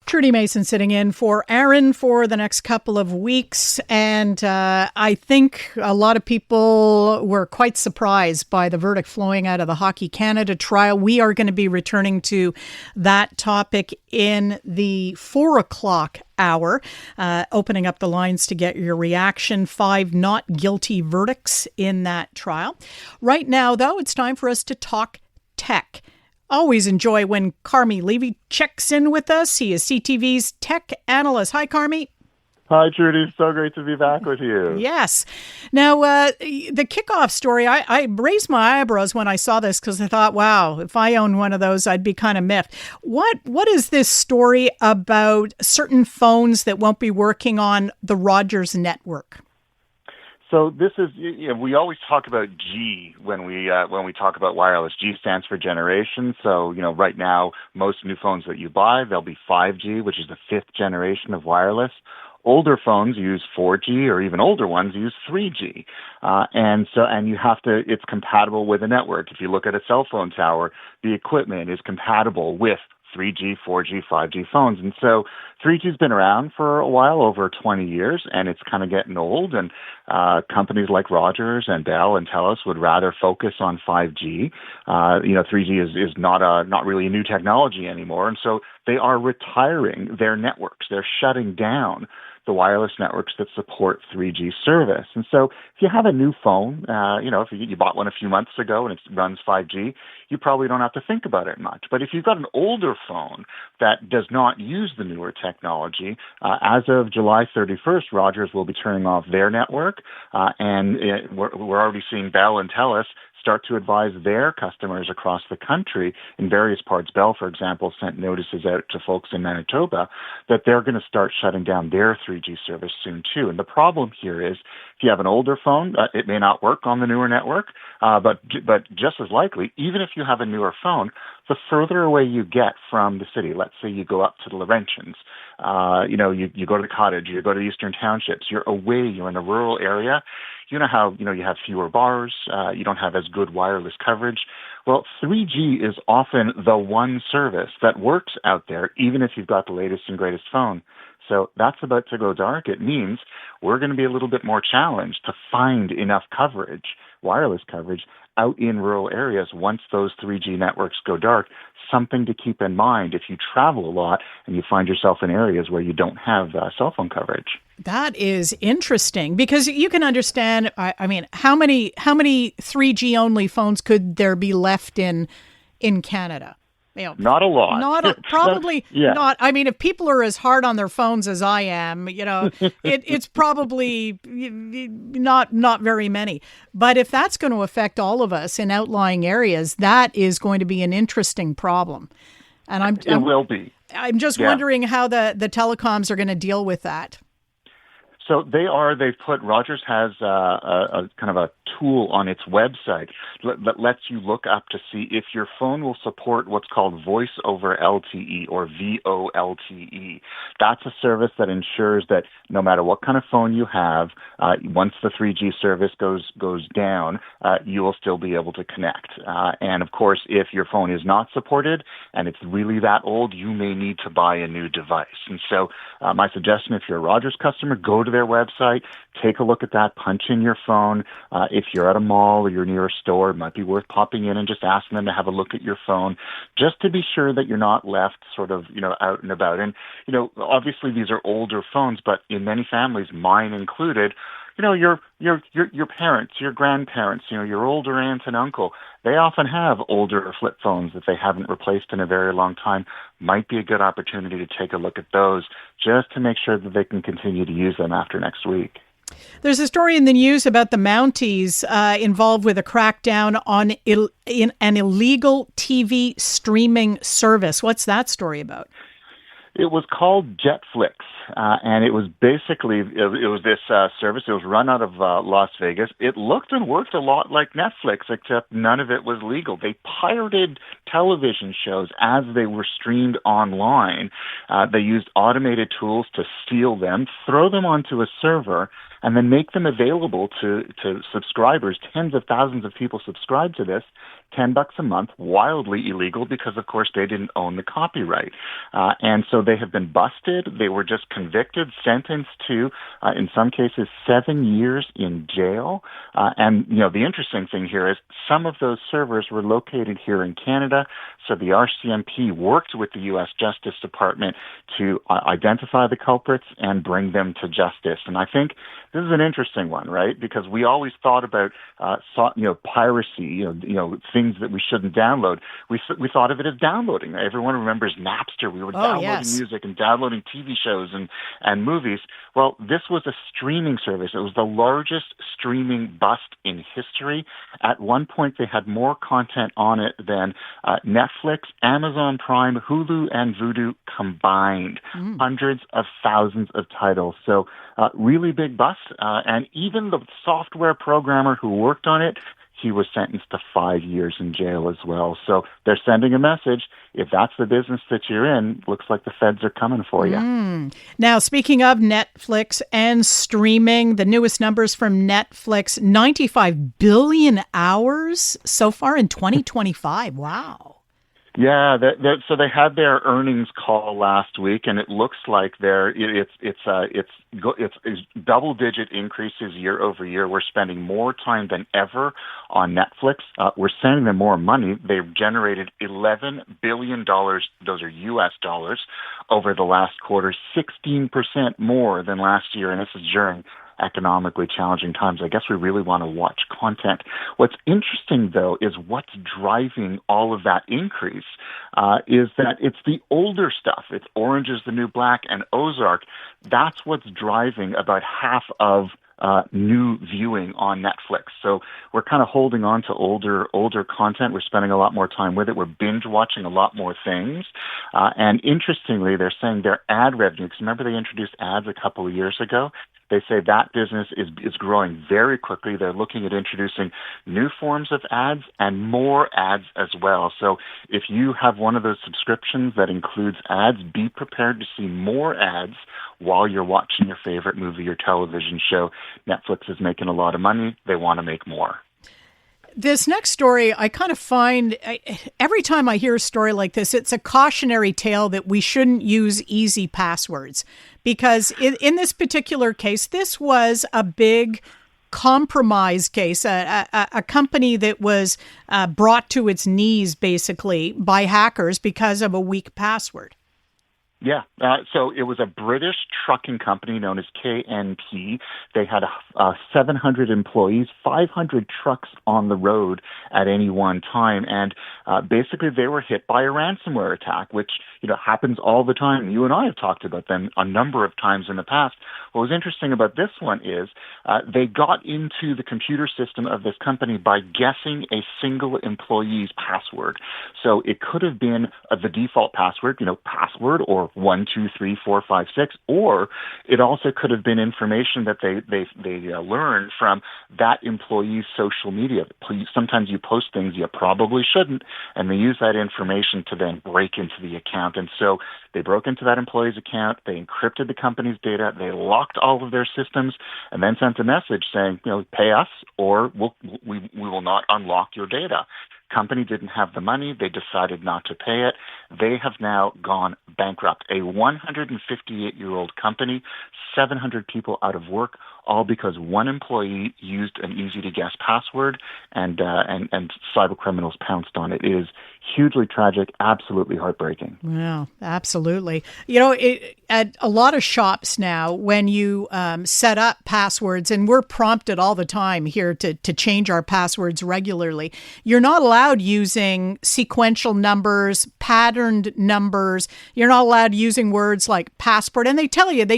Trudy Mason sitting in for Aaron for the next couple of weeks. And I think a lot of people were quite surprised by the verdict flowing out of the Hockey Canada trial. We are going to be returning to that topic in the 4 o'clock hour, opening up the lines to get your reaction. 5 not guilty verdicts in that trial. Right now, though, it's time for us to talk tech. Always enjoy when Carmi Levy checks in with us. He is CTV's tech analyst. Hi, Carmi. Hi, Trudy. So great to be back with you. Yes. Now, the kickoff story, I raised my eyebrows when I saw this because I thought, wow, if I owned one of those, I'd be kind of miffed. What is this story about certain phones that won't be working on the Rogers network? So this is, we always talk about G when we talk about wireless. G stands for generation. So, right now, most new phones that you buy, they'll be 5G, which is the 5th generation of wireless. Older phones use 4G, or even older ones use 3G. And it's compatible with a network. If you look at a cell phone tower, the equipment is compatible with 3G, 4G, 5G phones. And so 3G's been around for a while, over 20 years, and it's kind of getting old. And companies like Rogers and Bell and Telus would rather focus on 5G. 3G is not really a new technology anymore. And so they are retiring their networks. They're shutting down the wireless networks that support 3G service. And so if you have a new phone, if you bought one a few months ago and it runs 5G, you probably don't have to think about it much. But if you've got an older phone that does not use the newer technology, as of July 31st, Rogers will be turning off their network, we're already seeing Bell and Telus start to advise their customers across the country in various parts. Bell, for example, sent notices out to folks in Manitoba that they're going to start shutting down their 3G service soon too. And the problem here is if you have an older phone, it may not work on the newer network, but just as likely, even if you have a newer phone, the further away you get from the city, let's say you go up to the Laurentians, you go to the Cottage, you go to Eastern Townships, you're away, you're in a rural area, you know how, you have fewer bars, you don't have as good wireless coverage. Well, 3G is often the one service that works out there, even if you've got the latest and greatest phone. So that's about to go dark. It means we're going to be a little bit more challenged to find enough coverage, wireless coverage, out in rural areas once those 3G networks go dark. Something to keep in mind if you travel a lot and you find yourself in areas where you don't have cell phone coverage. That is interesting because you can understand, how many 3G only phones could there be left in Canada? Not a lot. Probably yeah. not. If people are as hard on their phones as I am, it's probably not very many. But if that's going to affect all of us in outlying areas, that is going to be an interesting problem. And it will be. I'm just wondering how the telecoms are going to deal with that. So Rogers has a kind of a tool on its website that lets you look up to see if your phone will support what's called Voice over LTE or VoLTE. That's a service that ensures that no matter what kind of phone you have, once the 3G service goes down, you will still be able to connect. And of course, if your phone is not supported and it's really that old, you may need to buy a new device. And so my suggestion, if you're a Rogers customer, go to their website, take a look at that, punch in your phone. If you're at a mall or you're near a store, it might be worth popping in and just asking them to have a look at your phone, just to be sure that you're not left sort of, out and about. And, obviously these are older phones, but in many families, mine included, your parents, your grandparents, your older aunt and uncle, they often have older flip phones that they haven't replaced in a very long time. Might be a good opportunity to take a look at those just to make sure that they can continue to use them after next week. There's a story in the news about the Mounties involved with a crackdown on an illegal TV streaming service. What's that story about? It was called Jetflix, and it was basically, it was this service. It was run out of Las Vegas. It looked and worked a lot like Netflix, except none of it was legal. They pirated television shows as they were streamed online. They used automated tools to steal them, throw them onto a server, and then make them available to subscribers. Tens of thousands of people subscribe to this. $10 a month, wildly illegal because, of course, they didn't own the copyright. And so they have been busted. They were just convicted, sentenced to, in some cases, 7 years in jail. And, the interesting thing here is some of those servers were located here in Canada. So the RCMP worked with the U.S. Justice Department to identify the culprits and bring them to justice. And I think this is an interesting one, right? Because we always thought about, piracy, things that we shouldn't download. We thought of it as downloading. Everyone remembers Napster. We were downloading music and downloading TV shows and movies. Well, this was a streaming service. It was the largest streaming bust in history. At one point, they had more content on it than Netflix, Amazon Prime, Hulu, and Vudu combined. Hundreds of thousands of titles. So really big bust. And even the software programmer who worked on it, he was sentenced to 5 years in jail as well. So they're sending a message. If that's the business that you're in, looks like the feds are coming for you. Now, speaking of Netflix and streaming, the newest numbers from Netflix, 95 billion hours so far in 2025. Wow. Yeah, so they had their earnings call last week, and it looks like it's double-digit increases year over year. We're spending more time than ever on Netflix. We're sending them more money. They've generated $11 billion. Those are U.S. dollars over the last quarter, 16% more than last year, and this is during economically challenging times. I guess we really want to watch content. What's interesting, though, is what's driving all of that increase is that it's the older stuff. It's Orange is the New Black and Ozark. That's what's driving about half of new viewing on Netflix. So we're kind of holding on to older content. We're spending a lot more time with it. We're binge watching a lot more things. And interestingly, they're saying their ad revenue, because remember they introduced ads a couple of years ago? They say that business is growing very quickly. They're looking at introducing new forms of ads and more ads as well. So if you have one of those subscriptions that includes ads, be prepared to see more ads while you're watching your favorite movie or television show. Netflix is making a lot of money. They want to make more. This next story, I kind of find every time I hear a story like this, it's a cautionary tale that we shouldn't use easy passwords. Because in this particular case, this was a big compromise case, a company that was brought to its knees, basically, by hackers because of a weak password. Yeah. So it was a British trucking company known as KNP. They had 700 employees, 500 trucks on the road at any one time. And basically they were hit by a ransomware attack, which happens all the time. You and I have talked about them a number of times in the past. What was interesting about this one is they got into the computer system of this company by guessing a single employee's password. So it could have been the default password, password or 1234556, or it also could have been information that they learned from that employee's social media. Sometimes you post things you probably shouldn't, and they use that information to then break into the account. And so they broke into that employee's account, they encrypted the company's data, they locked all of their systems, and then sent a message saying, pay us or we will not unlock your data. Company didn't have the money. They decided not to pay it. They have now gone bankrupt. A 158-year-old company, 700 people out of work, all because one employee used an easy-to-guess password, and cyber criminals pounced on it. It is hugely tragic, absolutely heartbreaking. Yeah, absolutely. At a lot of shops now, when you set up passwords, and we're prompted all the time here to change our passwords regularly, you're not allowed using sequential numbers, patterned numbers. You're not allowed using words like passport. And they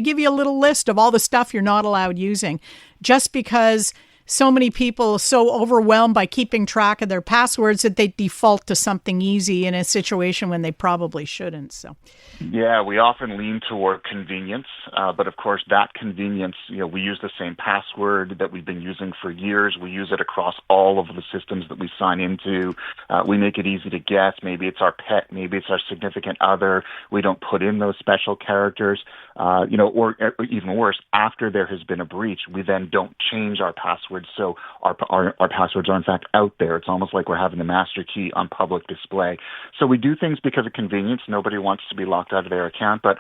give you a little list of all the stuff you're not allowed using, just because so many people are so overwhelmed by keeping track of their passwords that they default to something easy in a situation when they probably shouldn't. So, yeah, we often lean toward convenience, but of course that convenience, we use the same password that we've been using for years. We use it across all of the systems that we sign into. We make it easy to guess. Maybe it's our pet, maybe it's our significant other. We don't put in those special characters, or even worse, after there has been a breach, we then don't change our password passwords, so our passwords are in fact out there. It's almost like we're having the master key on public display. So we do things because of convenience. Nobody wants to be locked out of their account, but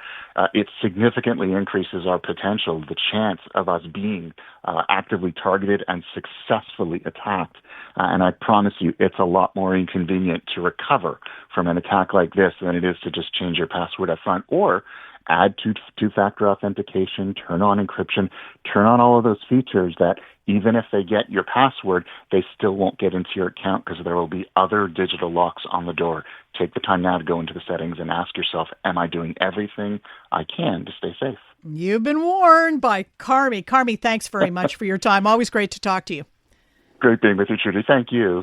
it significantly increases our potential, the chance of us being actively targeted and successfully attacked. And I promise you, it's a lot more inconvenient to recover from an attack like this than it is to just change your password up front or add two-factor authentication, turn on encryption, turn on all of those features that even if they get your password, they still won't get into your account because there will be other digital locks on the door. Take the time now to go into the settings and ask yourself, am I doing everything I can to stay safe? You've been warned by Carmi. Carmi, thanks very much for your time. Always great to talk to you. Great being with you, Trudy. Thank you.